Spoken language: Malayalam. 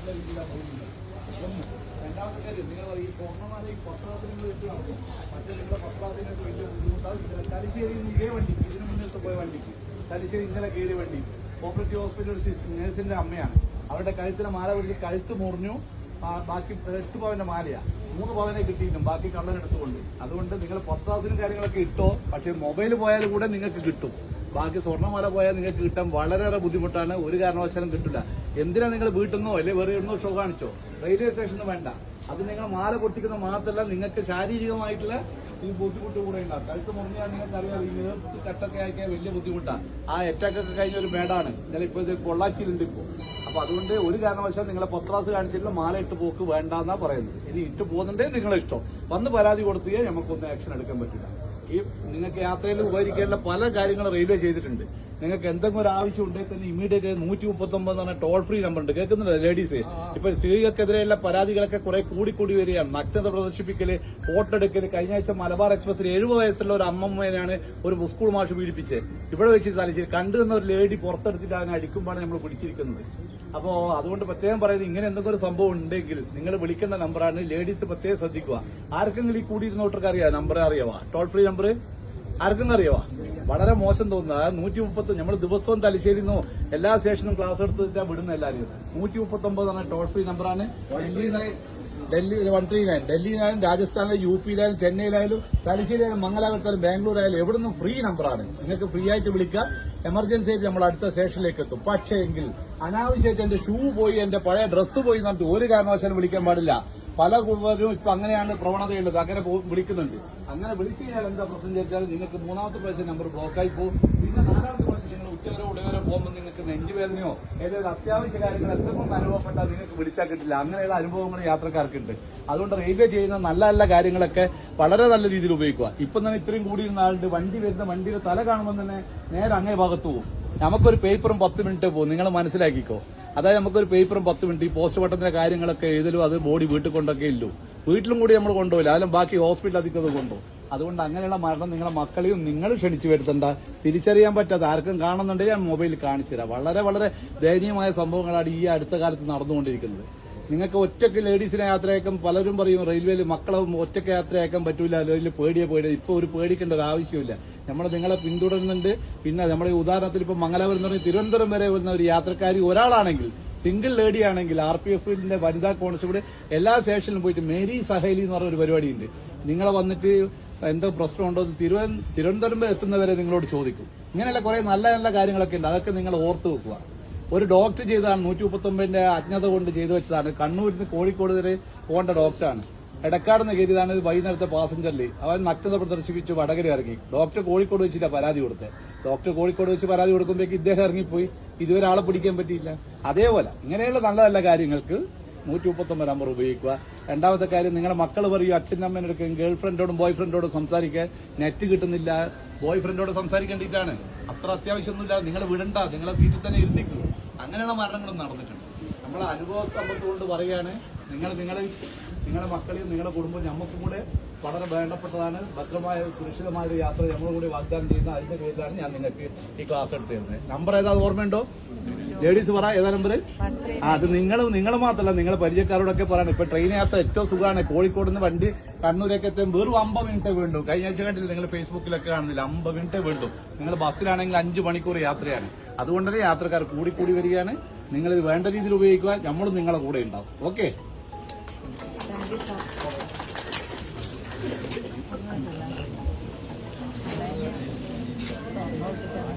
എന്നുള്ള രീതിയിലാണ് പോകുന്നത്. ഒന്ന് രണ്ടാമത്തെ കാര്യം നിങ്ങൾ ഈ സ്വർണ്ണമാല ഈ പത്രാത്തിന് വെച്ചാണ് മറ്റേ നിങ്ങളുടെ പത്രാത്തിനൊക്കെ വലിയ ബുദ്ധിമുട്ടാണ്. തലശ്ശേരിയിൽ നിന്ന് ഇതേ വണ്ടിക്ക് ഇതിന് മുന്നിലത്തെ പോയ വണ്ടിക്ക് തലശ്ശേരി ഇന്നലെ കയറിയ വണ്ടി കോപ്പറേറ്റീവ് ഹോസ്പിറ്റൽ നേഴ്സിന്റെ അമ്മയാണ്. അവരുടെ കഴുത്തിലെ മാല പിടിച്ച് കഴുത്ത് മുറിഞ്ഞു. ബാക്കി 8 പവന്റെ മാലയാ, 3 പവനെ കിട്ടിയിട്ടും ബാക്കി കള്ളനെടുത്തുകൊണ്ട്. അതുകൊണ്ട് നിങ്ങൾ പത്രാത്തിനും കാര്യങ്ങളൊക്കെ ഇട്ടോ, പക്ഷെ മൊബൈൽ പോയാലും കൂടെ നിങ്ങൾക്ക് കിട്ടും. ബാക്കി സ്വർണ്ണമാല പോയാൽ നിങ്ങൾക്ക് കിട്ടാൻ വളരെയേറെ ബുദ്ധിമുട്ടാണ്. ഒരു കാരണവശാലും കിട്ടില്ല. എന്തിനാ നിങ്ങൾ വീട്ടിൽ നിന്നോ അല്ലെ വേറെ എവിടുന്നോ ഷോ കാണിച്ചോ, റെയിൽവേ സ്റ്റേഷന് വേണ്ട. അത് നിങ്ങൾ മാല പൊട്ടിക്കുന്ന മാത്രമല്ല, നിങ്ങൾക്ക് ശാരീരികമായിട്ടുള്ള ഈ ബുദ്ധിമുട്ട് കൂടെ ഉണ്ടാകും. കഴുത്ത് മുറിഞ്ഞാൽ നിങ്ങൾക്കറിയാം ഈ നേരത്ത് കട്ടൊക്കെ ആക്കിയാൽ വലിയ ബുദ്ധിമുട്ടാണ്. ആ അറ്റാക്കൊക്കെ കഴിഞ്ഞ ഒരു മേടാണ് ഇന്നലെ. ഇപ്പോൾ ഇത് പൊള്ളാച്ചിയിലുണ്ട് ഇപ്പോൾ. അപ്പൊ അതുകൊണ്ട് ഒരു കാരണവശാൽ നിങ്ങളെ പത്രാസ് കാണിച്ചിട്ടുള്ള മാല ഇട്ട് പോക്ക് വേണ്ടെന്നാ പറയുന്നത്. ഇനി ഇട്ട് പോകുന്നുണ്ടേ നിങ്ങളെ ഇഷ്ടം. വന്ന് പരാതി കൊടുത്തേ നമുക്കൊന്നും ആക്ഷൻ എടുക്കാൻ പറ്റില്ല. ഈ നിങ്ങൾക്ക് യാത്രയിൽ ഉപകരിക്കേണ്ട പല കാര്യങ്ങളും റെയിൽവേ ചെയ്തിട്ടുണ്ട്. നിങ്ങൾക്ക് എന്തെങ്കിലും ഒരു ആവശ്യം ഉണ്ടെങ്കിൽ തന്നെ ഇമ്മീഡിയറ്റ് 139 എന്ന് പറഞ്ഞ ടോൾ ഫ്രീ നമ്പർ ഉണ്ട്. കേൾക്കുന്നില്ല ലേഡീസ്? ഇപ്പൊ സ്ത്രീകൾക്കെതിരെയുള്ള പരാതികളൊക്കെ കുറെ കൂടിക്കൂടി വരികയാണ്. നഗ്നത പ്രദർശിപ്പിക്കല്, ഫോട്ടോ എടുക്കല്. കഴിഞ്ഞ ആഴ്ച മലബാർ എക്സ്പ്രസിൽ 70 വയസ്സുള്ള ഒരു അമ്മമ്മേനാണ് ഒരു സ്കൂൾ മാഷ് പീഡിപ്പിച്ചത്. ഇവിടെ വെച്ച് തലശ്ശേരി കണ്ടുവന്ന ഒരു ലേഡി പുറത്തെടുത്തിട്ട് അതിനെ അടിക്കുമ്പോഴാണ് നമ്മൾ പിടിച്ചിരിക്കുന്നത്. അപ്പോ അതുകൊണ്ട് പ്രത്യേകം പറയുന്നത്, ഇങ്ങനെ എന്തെങ്കിലും ഒരു സംഭവം ഉണ്ടെങ്കിൽ നിങ്ങൾ വിളിക്കേണ്ട നമ്പറാണ്. ലേഡീസ് പ്രത്യേകം ശ്രദ്ധിക്കുക. ആർക്കെങ്കിലും ഈ കൂടിയിരുന്നോട്ടർക്ക് അറിയാം നമ്പർ അറിയാവാ? ടോൾ ഫ്രീ നമ്പർ ആർക്കും അറിയാവാ? വളരെ മോശം തോന്നുന്നത് 130. നമ്മൾ ദിവസവും തലശ്ശേരിന്നോ എല്ലാ സ്റ്റേഷനും ക്ലാസ് എടുത്ത് വെച്ചാൽ വിടുന്ന എല്ലാവരും. 139 എന്ന ടോൾ ഫ്രീ നമ്പറാണ്. ഡൽഹി 139, ഡൽഹിയിലായാലും രാജസ്ഥാനിലും യു പിയിലായാലും ചെന്നൈയിലായാലും തലശ്ശേരിയായാലും മംഗലാപുരത്തായാലും ബാംഗ്ലൂരായാലും എവിടുന്നും ഫ്രീ നമ്പറാണ്. നിങ്ങൾക്ക് ഫ്രീ ആയിട്ട് വിളിക്കുക. എമർജൻസി ആയിട്ട് നമ്മൾ അടുത്ത സ്റ്റേഷനിലേക്ക് എത്തും. പക്ഷേ എങ്കിൽ അനാവശ്യമായിട്ട് എന്റെ ഷൂ പോയി, എന്റെ പഴയ ഡ്രസ്സ് പോയി എന്നിട്ട് ഒരു കാരണവശാലും വിളിക്കാൻ പാടില്ല. പല കുടുംബരും ഇപ്പൊ അങ്ങനെയാണ് പ്രവണതയുള്ളത്. അങ്ങനെ വിളിക്കുന്നുണ്ട്. അങ്ങനെ വിളിച്ചു കഴിഞ്ഞാൽ എന്താ പ്രശ്നം ചോദിച്ചാൽ നിങ്ങൾക്ക് 3ാമത്തെ പ്രാവശ്യം നമ്പർ ബ്ലോക്കായി പോകും. പിന്നെ 4ാമത്തെ പ്രാവശ്യം നിങ്ങൾ ഉച്ചവരെ ഉടവരെ പോകുമ്പോൾ നിങ്ങൾക്ക് നെഞ്ചുവേദനയോ ഏതെങ്കിലും അത്യാവശ്യ കാര്യങ്ങൾ എന്തെങ്കിലും അനുഭവപ്പെട്ടാൽ നിങ്ങൾക്ക് വിളിച്ചാൽ കിട്ടില്ല. അങ്ങനെയുള്ള അനുഭവങ്ങൾ യാത്രക്കാർക്കുണ്ട്. അതുകൊണ്ട് റെയിൽവേ ചെയ്യുന്ന നല്ല നല്ല കാര്യങ്ങളൊക്കെ വളരെ നല്ല രീതിയിൽ ഉപയോഗിക്കുക. ഇപ്പം തന്നെ ഇത്രയും കൂടിയിരുന്ന ആളുടെ വണ്ടി വരുന്ന വണ്ടിയുടെ തല കാണുമ്പോൾ തന്നെ നേരെ അങ്ങേ ഭാഗത്ത് പോകും. നമുക്കൊരു പേപ്പറും 10 മിനിറ്റ് പോകും. നിങ്ങൾ മനസ്സിലാക്കിക്കോ. അതായത് നമുക്കൊരു പേപ്പറും 10 മിനിറ്റ് ഈ പോസ്റ്റ് പട്ടത്തിന്റെ കാര്യങ്ങളൊക്കെ എഴുതലും അത് ബോഡി വീട്ടിൽ കൊണ്ടൊക്കെ ഇല്ലു. വീട്ടിലും കൂടി നമ്മൾ കൊണ്ടുപോയില്ല. അതിലും ബാക്കി ഹോസ്പിറ്റൽ അധികം കൊണ്ടുപോകും. അതുകൊണ്ട് അങ്ങനെയുള്ള മരണം നിങ്ങളെ മക്കളെയും നിങ്ങൾ ക്ഷണിച്ചു വരുത്തണ്ട. തിരിച്ചറിയാൻ പറ്റാത്ത ആർക്കും കാണുന്നുണ്ടെങ്കിൽ ഞാൻ മൊബൈലിൽ കാണിച്ചു തരാം. വളരെ വളരെ ദയനീയമായ സംഭവങ്ങളാണ് ഈ അടുത്ത കാലത്ത് നടന്നുകൊണ്ടിരിക്കുന്നത്. നിങ്ങൾക്ക് ഒറ്റയ്ക്ക് ലേഡീസിനെ യാത്രയാക്കാൻ പലരും പറയും റെയിൽവേയിൽ മക്കളെ ഒറ്റയ്ക്ക് യാത്രയാക്കാൻ പറ്റൂല, അല്ലെങ്കിൽ പേടിയെ. ഇപ്പൊ ഒരു പേടിക്കേണ്ട ഒരു ആവശ്യമില്ല. നമ്മൾ നിങ്ങളെ പിന്തുടരുന്നുണ്ട്. പിന്നെ നമ്മുടെ ഉദാഹരണത്തിൽ ഇപ്പൊ മംഗലാപുരം എന്ന് പറഞ്ഞാൽ തിരുവനന്തപുരം വരെ വരുന്ന ഒരു യാത്രക്കാരി ഒരാളാണെങ്കിൽ, സിംഗിൾ ലേഡി ആണെങ്കിൽ RPF വനിതാ കോൺസ്റ്റബിൾ എല്ലാ സ്റ്റേഷനിലും പോയിട്ട് മേരി സഹേലി എന്ന് പറഞ്ഞ ഒരു പരിപാടിയുണ്ട്. നിങ്ങളെ വന്നിട്ട് എന്തോ പ്രശ്നമുണ്ടോ തിരുവനന്തപുരം വരെ എത്തുന്നവരെ നിങ്ങളോട് ചോദിക്കും. ഇങ്ങനെയുള്ള കുറെ നല്ല നല്ല കാര്യങ്ങളൊക്കെ ഉണ്ട്. അതൊക്കെ നിങ്ങൾ ഓർത്തു വെക്കുക. ഒരു ഡോക്ടർ ചെയ്തതാണ് 139 അജ്ഞത കൊണ്ട് ചെയ്തു വെച്ചതാണ്. കണ്ണൂരിൽ നിന്ന് കോഴിക്കോട് വരെ പോകേണ്ട ഡോക്ടറാണ്. എടക്കാട് നിന്ന് കയറിയതാണ്. വൈകുന്നേരത്തെ പാസഞ്ചറിൽ അവൻ നഗ്നത പ്രദർശിപ്പിച്ച് വടകര ഇറങ്ങി. ഡോക്ടർ കോഴിക്കോട് വെച്ചില്ല പരാതി കൊടുത്തത്. ഡോക്ടർ കോഴിക്കോട് വെച്ച് പരാതി കൊടുക്കുമ്പോഴേക്ക് ഇദ്ദേഹം ഇറങ്ങിപ്പോയി. ഇതുവരെ ആളെ പിടിക്കാൻ പറ്റിയില്ല. അതേപോലെ ഇങ്ങനെയുള്ള നല്ല നല്ല കാര്യങ്ങൾക്ക് 139 നമ്പർ ഉപയോഗിക്കുക. രണ്ടാമത്തെ കാര്യം, നിങ്ങളുടെ മക്കൾ പറയും അച്ഛനും അമ്മേനോടൊക്കെ ഗേൾ ഫ്രണ്ടോടും ബോയ് ഫ്രണ്ടോടും സംസാരിക്കാൻ നെറ്റ് കിട്ടുന്നില്ല. ബോയ് ഫ്രണ്ടോട് സംസാരിക്കേണ്ടിയിട്ടാണ്. അത്ര അത്യാവശ്യമൊന്നുമില്ല. നിങ്ങൾ വിടണ്ട, നിങ്ങളെ വീട്ടിൽ തന്നെ ഇരുത്തിക്കും. അങ്ങനെയുള്ള മരണങ്ങളും നടന്നിട്ടുണ്ട്. നമ്മളെ അനുഭവ സമ്പത്ത് കൊണ്ട് പറയുകയാണ്. നിങ്ങളുടെ മക്കളെയും നിങ്ങളുടെ കുടുംബം നമുക്കും കൂടെ വളരെ വേണ്ടപ്പെട്ടതാണ്. ഭദ്രമായ സുരക്ഷിതമായ ഒരു യാത്ര നമ്മൾ കൂടി വാഗ്ദാനം ചെയ്യുന്ന അതിന്റെ പേരിലാണ് ഞാൻ നിങ്ങൾക്ക് ഈ ക്ലാസ് എടുത്തു തരുന്നത്. നമ്പർ ഏതാ ഓർമ്മയുണ്ടോ? ലേഡീസ് പറ, ഏതാ നമ്പർ? അത് നിങ്ങൾ മാത്രമല്ല, നിങ്ങളെ പരിചയക്കാരോടൊക്കെ പറയണം. ഇപ്പൊ ട്രെയിൻ യാത്ര ഏറ്റവും സുഖമാണ്. കോഴിക്കോട് നിന്ന് വണ്ടി കണ്ണൂരൊക്കെ എത്താൻ വെറും 50 മിനിറ്റ് വേണ്ടു. കഴിഞ്ഞ ആഴ്ച കണ്ടില്ല നിങ്ങൾ ഫേസ്ബുക്കിലൊക്കെ കാണുന്നില്ല, 50 മിനിറ്റ് വേണ്ടു. നിങ്ങൾ ബസ്സിലാണെങ്കിൽ 5 മണിക്കൂർ യാത്രയാണ്. അതുകൊണ്ട് തന്നെ യാത്രക്കാർ കൂടി വരികയാണ്. നിങ്ങളിത് വേണ്ട രീതിയിൽ ഉപയോഗിക്കുക. നമ്മളും നിങ്ങളെ കൂടെ ഉണ്ടാവും. ഓക്കെ. Thank you.